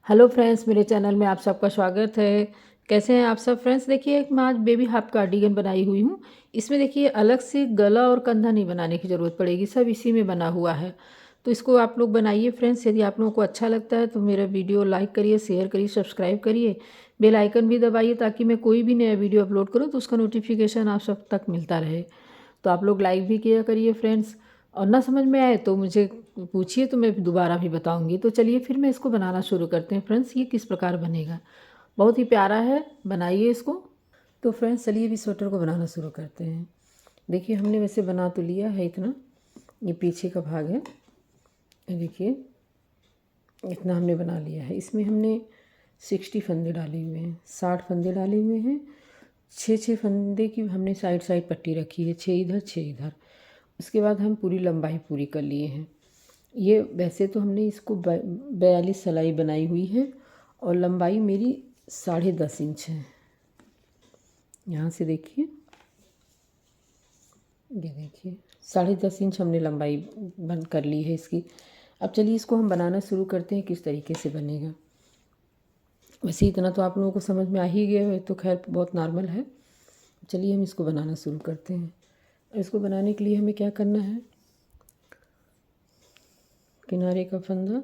Hello friends, मेरे channel में आप सबका स्वागत है। कैसे हैं आप सब फ्रेंड्स? देखिए, एक मैं आज बेबी हाफ कार्डिगन बनाई हुई हूँ। इसमें देखिए अलग से गला और कंधा नहीं बनाने की ज़रूरत पड़ेगी, सब इसी में बना हुआ है। तो इसको आप लोग बनाइए फ्रेंड्स। यदि आप लोगों को अच्छा लगता है तो मेरा वीडियो लाइक करिए, शेयर करिए, सब्सक्राइब करिए, बेल आइकन भी दबाइए ताकि मैं कोई भी नया वीडियो अपलोड करूँ तो उसका नोटिफिकेशन आप सब तक मिलता रहे। तो आप लोग लाइक भी किया करिए फ्रेंड्स। और ना समझ में आए तो मुझे पूछिए, तो मैं दोबारा भी बताऊंगी। तो चलिए फिर मैं इसको बनाना शुरू करते हैं फ्रेंड्स। ये किस प्रकार बनेगा, बहुत ही प्यारा है, बनाइए इसको। तो फ्रेंड्स चलिए अभी स्वेटर को बनाना शुरू करते हैं। देखिए हमने वैसे बना तो लिया है इतना, ये पीछे का भाग है, ये देखिए इतना हमने बना लिया है। इसमें हमने 60 फंदे डाले हुए हैं, 60 फंदे डाले हुए हैं। 6 फंदे की हमने साइड साइड पट्टी रखी है, 6 इधर 6 इधर। उसके बाद हम पूरी लंबाई पूरी कर लिए हैं। ये वैसे तो हमने इसको 42 सिलाई बनाई हुई है और लंबाई मेरी 10.5 इंच है। यहाँ से देखिए, ये देखिए 10.5 इंच हमने लंबाई बंद कर ली है इसकी। अब चलिए इसको हम बनाना शुरू करते हैं, किस तरीके से बनेगा। वैसे इतना तो आप लोगों को समझ में आ ही गया है, तो खैर बहुत नॉर्मल है। चलिए हम इसको बनाना शुरू करते हैं। इसको बनाने के लिए हमें क्या करना है, किनारे का फंदा,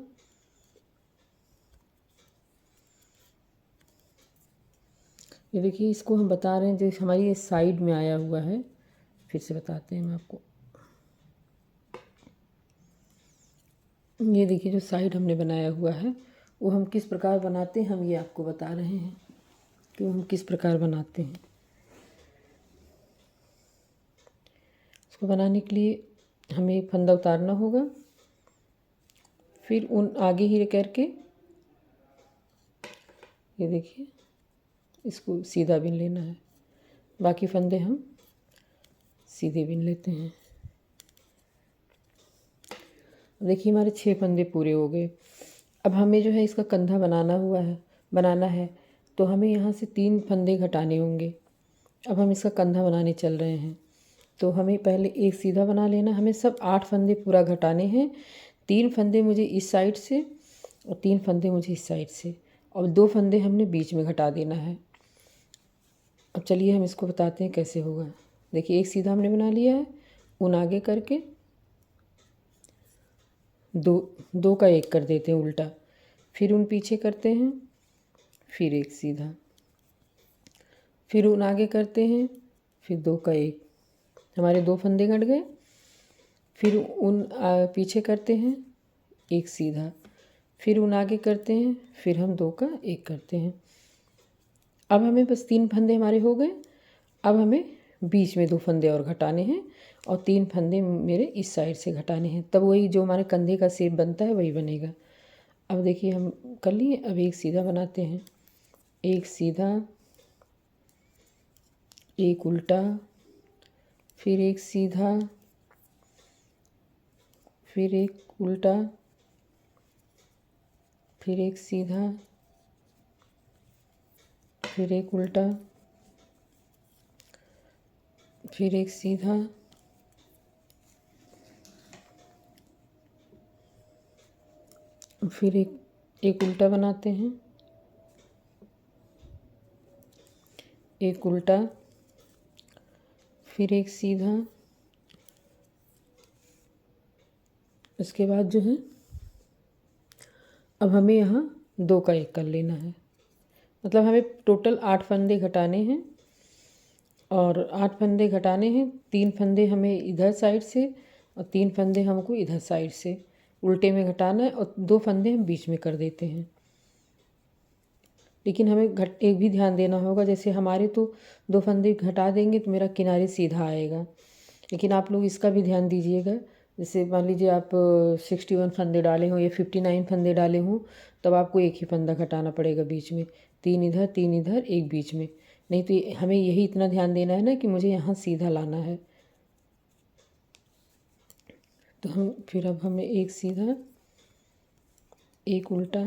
ये देखिए इसको हम बता रहे हैं जो हमारी ये साइड में आया हुआ है। फिर से बताते हैं हम आपको। ये देखिए जो साइड हमने बनाया हुआ है वो हम किस प्रकार बनाते हैं, हम ये आपको बता रहे हैं कि हम किस प्रकार बनाते हैं। इसको बनाने के लिए हमें फंदा उतारना होगा, फिर उन आगे ही करके ये देखिए इसको सीधा बिन लेना है। बाकी फंदे हम सीधे बिन लेते हैं। देखिए हमारे 6 फंदे पूरे हो गए। अब हमें जो है इसका कंधा बनाना है, तो हमें यहाँ से 3 फंदे घटाने होंगे। अब हम इसका कंधा बनाने चल रहे हैं, तो हमें पहले एक सीधा बना लेना। हमें सब 8 फंदे पूरा घटाने हैं। 3 फंदे मुझे इस साइड से और 3 फंदे मुझे इस साइड से, और 2 फंदे हमने बीच में घटा देना है। अब चलिए हम इसको बताते हैं कैसे होगा। देखिए एक सीधा हमने बना लिया है, उन आगे करके दो दो का एक कर देते हैं उल्टा, फिर उन पीछे करते हैं, फिर एक सीधा, फिर उन आगे करते हैं, फिर 2 का एक, हमारे 2 फंदे घट गए। फिर उन पीछे करते हैं, एक सीधा, फिर उन आगे करते हैं, फिर हम 2 का एक करते हैं। अब हमें बस 3 फंदे हमारे हो गए। अब हमें बीच में 2 फंदे और घटाने हैं और 3 फंदे मेरे इस साइड से घटाने हैं, तब वही जो हमारे कंधे का शेप बनता है वही बनेगा। अब देखिए हम कर लिए। अब एक सीधा बनाते हैं, एक सीधा, एक उल्टा, फिर एक सीधा, फिर एक उल्टा, फिर एक सीधा, फिर एक उल्टा, फिर एक सीधा, फिर एक उल्टा बनाते हैं, एक उल्टा, फिर एक सीधा। इसके बाद जो है अब हमें यहाँ 2 का एक कर लेना है। मतलब हमें टोटल 8 फंदे घटाने हैं, और 8 फंदे घटाने हैं। 3 फंदे हमें इधर साइड से और 3 फंदे हमको इधर साइड से उल्टे में घटाना है, और 2 फंदे हम बीच में कर देते हैं। लेकिन हमें एक भी ध्यान देना होगा, जैसे हमारे तो 2 फंदे घटा देंगे तो मेरा किनारे सीधा आएगा, लेकिन आप लोग इसका भी ध्यान दीजिएगा। जैसे मान लीजिए आप 61 फंदे डाले हों या 59 फंदे डाले हों, तब आपको एक ही फंदा घटाना पड़ेगा बीच में, 3 इधर 3 इधर, एक बीच में। नहीं तो हमें यही इतना ध्यान देना है ना कि मुझे यहाँ सीधा लाना है। तो अब हमें एक सीधा, एक उल्टा,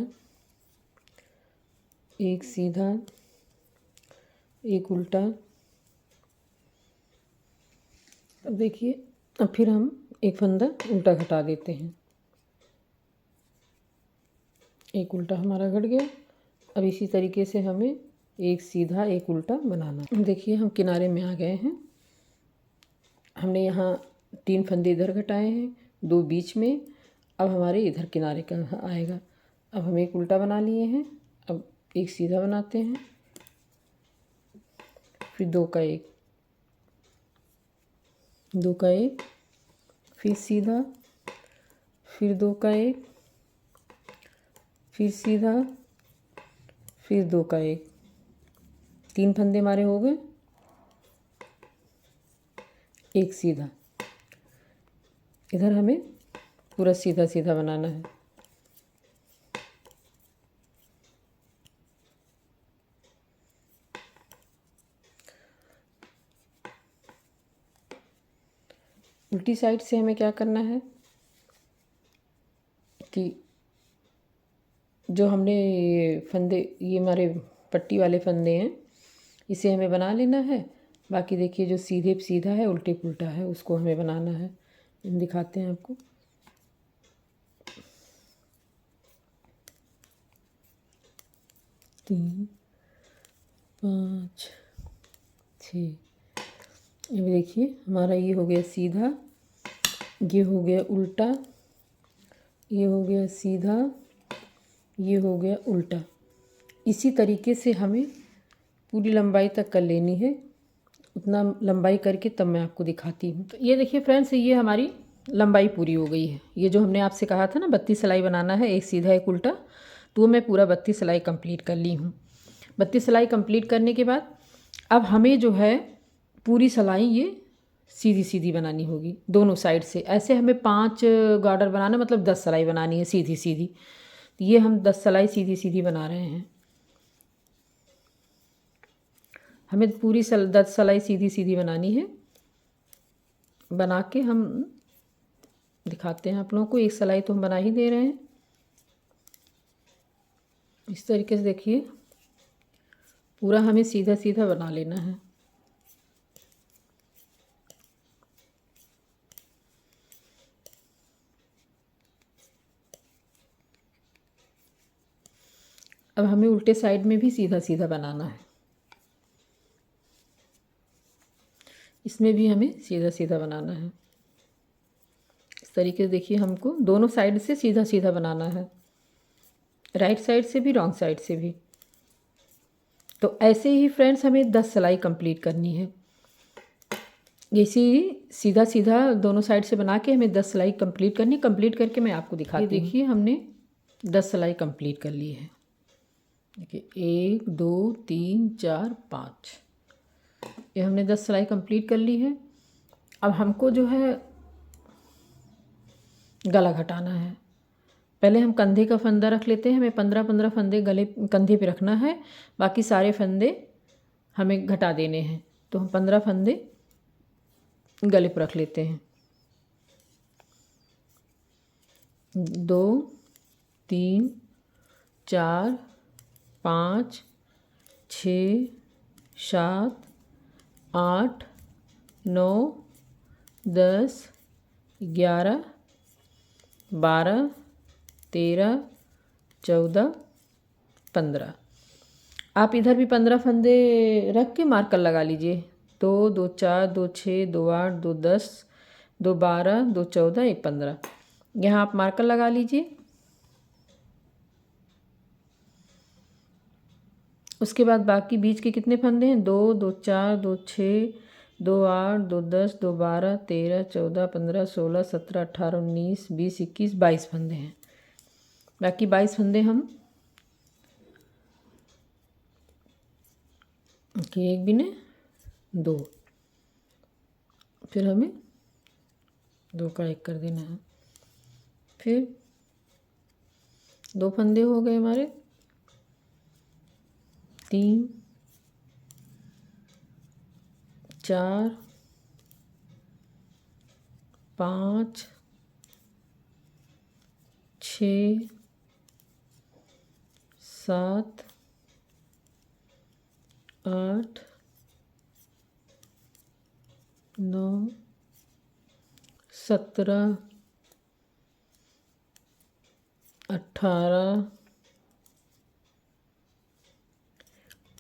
एक सीधा, एक उल्टा। अब देखिए, अब फिर हम एक फंदा उल्टा घटा देते हैं। एक उल्टा हमारा घट गया। अब इसी तरीके से हमें एक सीधा एक उल्टा बनाना। देखिए हम किनारे में आ गए हैं। हमने यहाँ 3 फंदे इधर घटाए हैं, 2 बीच में। अब हमारे इधर किनारे का आएगा। अब हम एक उल्टा बना लिए हैं। अब एक सीधा बनाते हैं, फिर 2 का 1, 2 का 1, फिर सीधा, फिर 2 का 1, फिर सीधा, फिर 2 का 1। 3 फंदे हमारे हो गए। एक सीधा। इधर हमें पूरा सीधा सीधा बनाना है। उल्टी साइड से हमें क्या करना है कि जो हमने फंदे, ये हमारे पट्टी वाले फंदे हैं, इसे हमें बना लेना है। बाकी देखिए जो सीधे पे सीधा है, उल्टे पे उल्टा है, उसको हमें बनाना है। दिखाते हैं आपको। 3, 5, 6। अब देखिए हमारा ये हो गया सीधा, ये हो गया उल्टा, ये हो गया सीधा, ये हो गया उल्टा। इसी तरीके से हमें पूरी लंबाई तक कर लेनी है। उतना लंबाई करके तब मैं आपको दिखाती हूँ। तो ये देखिए फ्रेंड्स, ये हमारी लंबाई पूरी हो गई है। ये जो हमने आपसे कहा था ना 32 सिलाई बनाना है, एक सीधा एक उल्टा, तो वो मैं पूरा 32 सिलाई कंप्लीट कर ली हूँ। 32 सिलाई कंप्लीट करने के बाद अब हमें जो है पूरी सिलाई ये सीधी सीधी बनानी होगी दोनों साइड से। ऐसे हमें 5 गार्डर बनाना, मतलब 10 सिलाई बनानी है सीधी सीधी। तो ये हम 10 सिलाई सीधी सीधी बना रहे हैं। हमें पूरी 10 सिलाई सीधी सीधी बनानी है। बना के हम दिखाते हैं आप लोगों को। एक सिलाई तो हम बना ही दे रहे हैं। इस तरीके से देखिए पूरा हमें सीधा सीधा बना लेना है। अब हमें उल्टे साइड में भी सीधा सीधा बनाना है। इसमें भी हमें सीधा सीधा बनाना है। इस तरीके से देखिए हमको दोनों साइड से सीधा सीधा बनाना है, राइट साइड से भी, रॉन्ग साइड से भी। तो ऐसे ही फ्रेंड्स हमें 10 सिलाई कंप्लीट करनी है। इसी सीधा सीधा दोनों साइड से बना के हमें 10 सिलाई कंप्लीट करनी। कंप्लीट करके मैं आपको दिखाती हूँ। ये देखिए हमने 10 सिलाई कंप्लीट कर ली है। देखिए 1 2 3 4 5, ये हमने 10 सिलाई कंप्लीट कर ली है। अब हमको जो है गला घटाना है। पहले हम कंधे का फंदा रख लेते हैं। हमें 15-15 फंदे गले कंधे पे रखना है, बाकी सारे फंदे हमें घटा देने हैं। तो हम 15 फंदे गले पर रख लेते हैं। 2 3 4 5 6 7 8 9 10 11 12 13 14 15। आप इधर भी 15 फंदे रख के मार्कर लगा लीजिए। 2 2 4 2 6 2 8 2 10 2 12 2 14 1 15। यहाँ आप मार्कर लगा लीजिए। उसके बाद बाकी बीच के कितने फंदे हैं? 2 2 4 2 6 2 8 2 10 2 12 13 14 15 16 17 18 19 20 21 22 फंदे हैं। बाकी 22 फंदे हम एक बिने 2, फिर हमें 2 का 1 कर देना है। फिर 2 फंदे हो गए हमारे, 3 4 5 6 7 8 9 17 18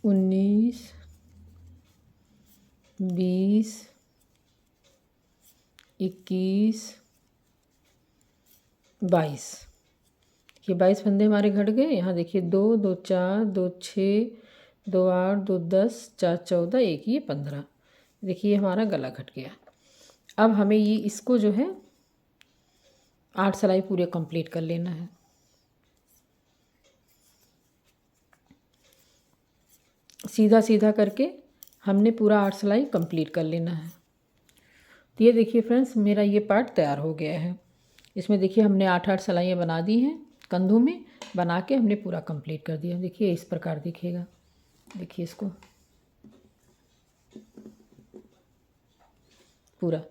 19, 20, 21, 22। ये 22 फंदे हमारे घट गए। यहाँ देखिए 2, 2 4, 2 6, 2 8, 2 10, 4 14, 1 ये 15। देखिए हमारा गला घट गया। अब हमें ये इसको जो है 8 सिलाई पूरे कंप्लीट कर लेना है। सीधा सीधा करके हमने पूरा 8 सिलाई कंप्लीट कर लेना है। तो ये देखिए फ्रेंड्स, मेरा ये पार्ट तैयार हो गया है। इसमें देखिए हमने 8 सिलाइयाँ बना दी हैं, कंधों में बना के हमने पूरा कंप्लीट कर दिया। देखिए इस प्रकार दिखेगा। देखिए इसको पूरा।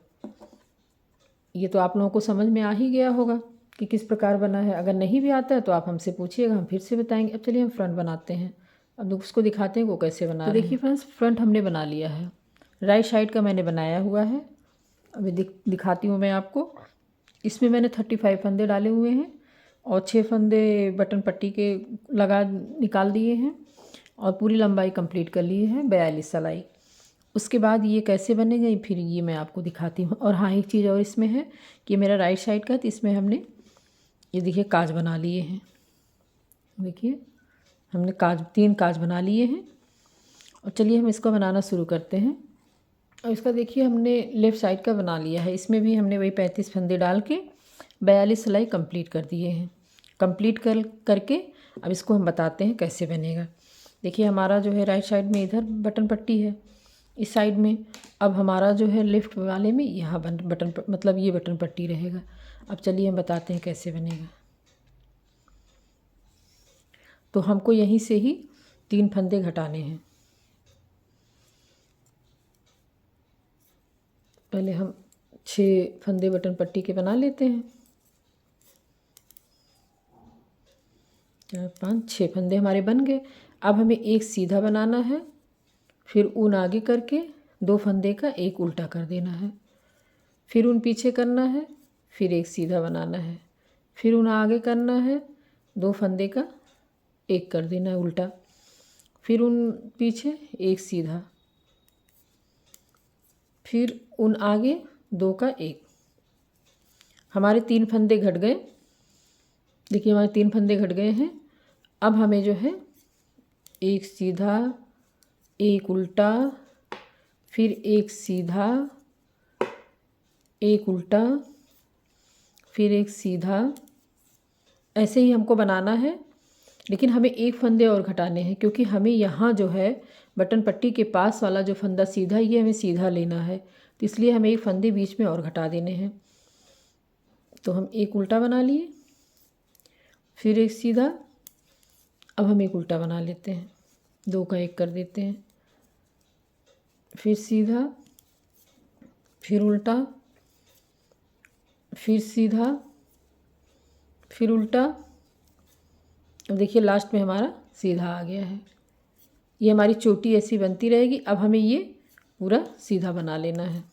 ये तो आप लोगों को समझ में आ ही गया होगा कि किस प्रकार बना है। अगर नहीं भी आता है तो आप हमसे पूछिएगा, हम फिर से बताएंगे। अब चलिए हम फ्रंट बनाते हैं। अब उसको दिखाते हैं वो कैसे बना रहे हैं। देखिए फ्रेंड्स, फ्रंट हमने बना लिया है। राइट साइड का मैंने बनाया हुआ है। अभी दिखाती हूँ मैं आपको। इसमें मैंने 35 फंदे डाले हुए हैं और 6 फंदे बटन पट्टी के निकाल दिए हैं और पूरी लंबाई कंप्लीट कर ली है 42 सिलाई। उसके बाद ये कैसे बनेगा फिर ये मैं आपको दिखाती हूँ। और हाँ, एक चीज़ और इसमें है कि मेरा राइट साइड का, तो इसमें हमने ये देखिए काज बना लिए हैं। देखिए हमने 3 काज बना लिए हैं। और चलिए हम इसको बनाना शुरू करते हैं। और इसका देखिए हमने लेफ़्ट साइड का बना लिया है। इसमें भी हमने वही 35 फंदे डाल के 42 सिलाई कंप्लीट कर दिए हैं। कंप्लीट करके अब इसको हम बताते हैं कैसे बनेगा। देखिए हमारा जो है राइट साइड में इधर बटन पट्टी है, इस साइड में। अब हमारा जो है लेफ़्ट वाले में यहाँ मतलब ये बटन पट्टी रहेगा। अब चलिए हम बताते हैं कैसे बनेगा। तो हमको यहीं से ही 3 फंदे घटाने हैं। पहले हम 6 फंदे बटन पट्टी के बना लेते हैं। 4 5 6 फंदे हमारे बन गए। अब हमें एक सीधा बनाना है, फिर ऊन आगे करके 2 फंदे का एक उल्टा कर देना है, फिर ऊन पीछे करना है, फिर एक सीधा बनाना है, फिर ऊन आगे करना है, 2 फंदे का एक कर देना है उल्टा, फिर ऊन पीछे एक सीधा, फिर ऊन आगे 2 का एक। हमारे 3 फंदे घट गए। देखिए हमारे 3 फंदे घट गए हैं। अब हमें जो है एक सीधा, एक उल्टा, फिर एक सीधा, एक उल्टा, फिर एक सीधा, ऐसे ही हमको बनाना है। लेकिन हमें एक फंदे और घटाने हैं, क्योंकि हमें यहाँ जो है बटन पट्टी के पास वाला जो फंदा सीधा, ये हमें सीधा लेना है। तो इसलिए हमें एक फंदे बीच में और घटा देने हैं। तो हम एक उल्टा बना लिए, फिर एक सीधा। अब हम एक उल्टा बना लेते हैं, 2 का एक कर देते हैं, फिर सीधा, फिर उल्टा, फिर सीधा, फिर उल्टा। अब देखिए लास्ट में हमारा सीधा आ गया है। ये हमारी चोटी ऐसी बनती रहेगी। अब हमें ये पूरा सीधा बना लेना है।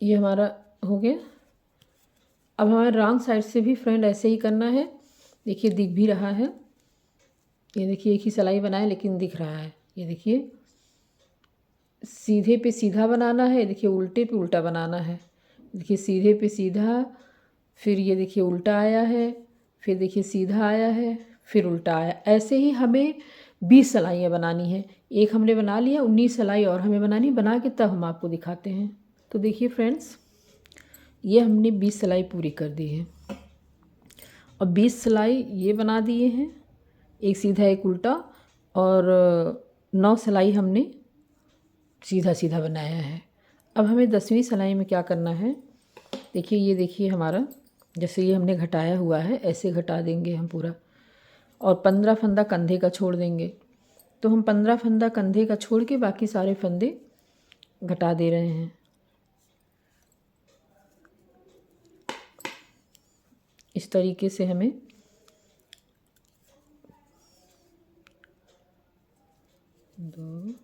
ये हमारा हो गया। अब हमारे रॉन्ग साइड से भी फ्रेंड ऐसे ही करना है। देखिए दिख भी रहा है। ये देखिए एक ही सिलाई बनाए लेकिन दिख रहा है। ये देखिए सीधे पे सीधा बनाना है, देखिए उल्टे पे उल्टा बनाना है। देखिए सीधे पे सीधा, फिर ये देखिए उल्टा आया है, फिर देखिए सीधा आया है, फिर उल्टा आया। ऐसे ही हमें 20 सिलाइयाँ बनानी है। एक हमने बना लिया, 19 सिलाई और हमें बनानी। बना के तब हम आपको दिखाते हैं। तो देखिए फ्रेंड्स, ये हमने 20 सिलाई पूरी कर दी है और 20 सिलाई ये बना दिए हैं, एक सीधा एक उल्टा, और 9 सिलाई हमने सीधा सीधा बनाया है। अब हमें 10वीं सिलाई में क्या करना है। देखिए ये देखिए हमारा, जैसे ये हमने घटाया हुआ है ऐसे घटा देंगे हम पूरा, और 15 फंदा कंधे का छोड़ देंगे। तो हम 15 फंदा कंधे का छोड़ के बाकी सारे फंदे घटा दे रहे हैं। इस तरीके से हमें 2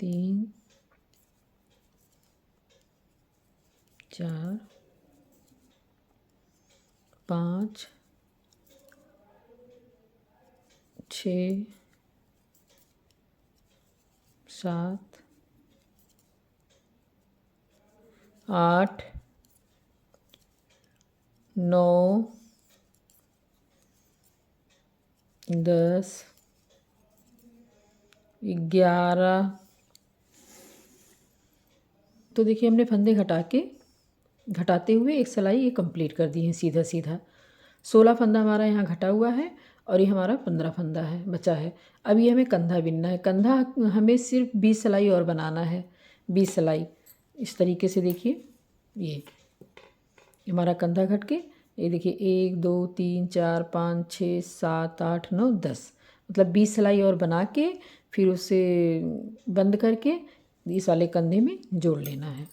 3 4 5 6 7 8 9 10 11। तो देखिए हमने फंदे घटाते हुए एक सिलाई ये कंप्लीट कर दी है सीधा सीधा। 16 फंदा हमारा यहाँ घटा हुआ है और ये हमारा 15 फंदा है बचा है। अब ये हमें कंधा बिनना है। कंधा हमें सिर्फ 20 सिलाई और बनाना है। 20 सिलाई इस तरीके से देखिए, ये हमारा कंधा घट के ये देखिए 1 2 3 4 5 6 7 8 9 10, मतलब 20 सिलाई और बना के फिर उसे बंद करके इस वाले कंधे में जोड़ लेना है।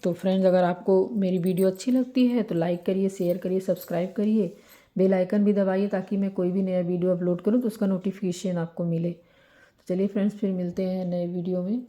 तो फ्रेंड्स, अगर आपको मेरी वीडियो अच्छी लगती है तो लाइक करिए, शेयर करिए, सब्सक्राइब करिए, बेल आइकन भी दबाइए ताकि मैं कोई भी नया वीडियो अपलोड करूं तो उसका नोटिफिकेशन आपको मिले। तो चलिए फ्रेंड्स, फिर मिलते हैं नए वीडियो में।